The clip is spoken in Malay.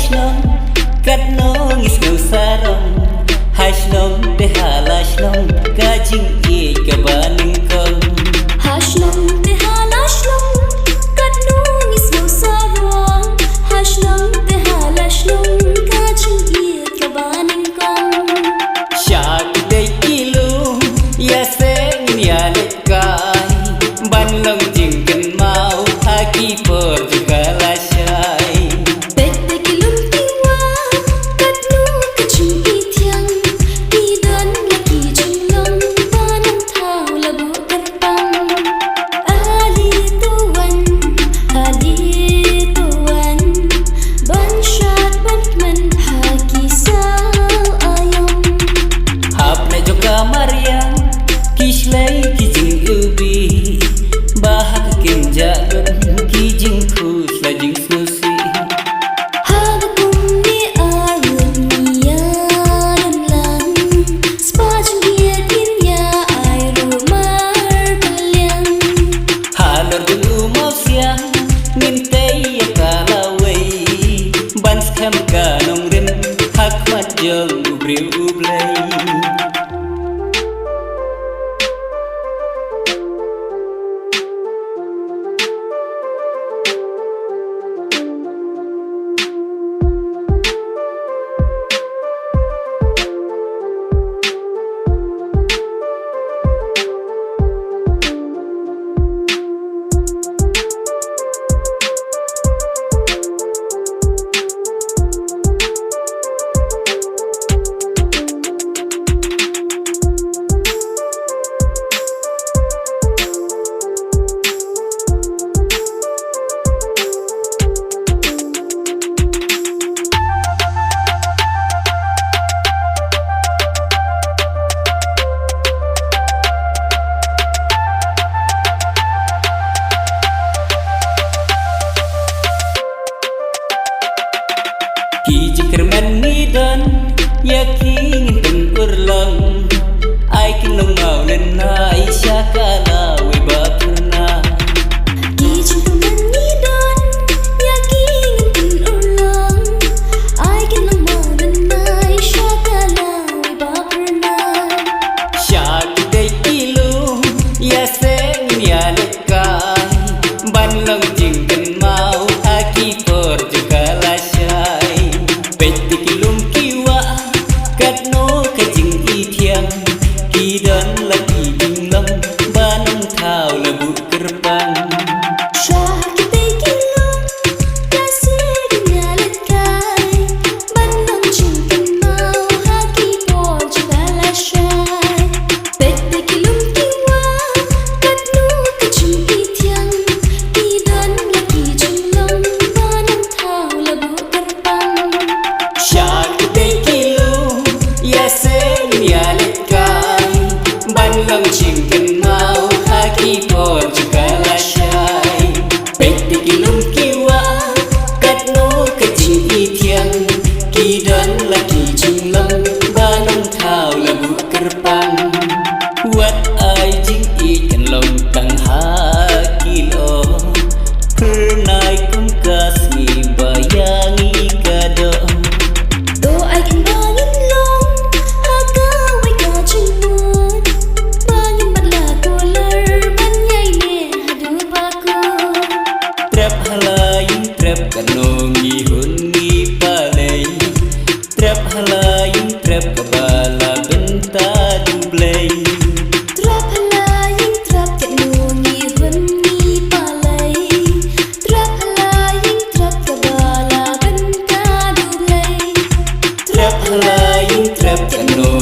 shnong kat nong is no sarong hai shnong te hala shnong ka jing ieid ka baning kong ha shnong te hala shnong kat nong is no sarong ha shnong te hala shnong ka jing ieid ka baning kong syak dei kilu ya seng ya let kai ban long jing kan mau haki por juga la shai Kishlay kijing ubi bahak kinjagan kijing khus la jing susi haga kumni arun niyan lang spajung dia dinya ai rumar kalian halor dulu mau siang mintai ya kalawai ban skam kanong rin hak mat jong ubril ublay Kijing kerman nidan yakin ten urlang ai kinong mau lena isya kala we baturna kijing kerman nidan yakin ten urlang ai kinong mau lena isya kala we baturna syak dei kilu ya seng ya lekai ban long jing kan mau aki por juga la shai Tikilum kiwa kat no kajing itiang kidan lagi jinglang banang thau labu kerpang syah kita kilum kasih dunia lekai banang cinta mau haki por juga la syai tikilum kiwa kat no kajing itiang kidan lagi jinglang banang thau labu kerpang syak dei kilu ya seng ya lekai ban long ching kan mau haki por juga la shai tikilum kiwa kat no kajing itiang kidan lagi jinglang banang thau labu kerpang wat ai jing ieid kan long tang haki lo pernai kum khasi bayangi kado do ai kan bangin long aga wai ka chinut bangin batla kolar banyai ne hadu baku trap halayin trap kanongi hungi palai trap halayin trap kabala benta dublai trap halayin trap kat nungi hunni palai trap halayin trap kabala benta dublai trap halayin trap kanongi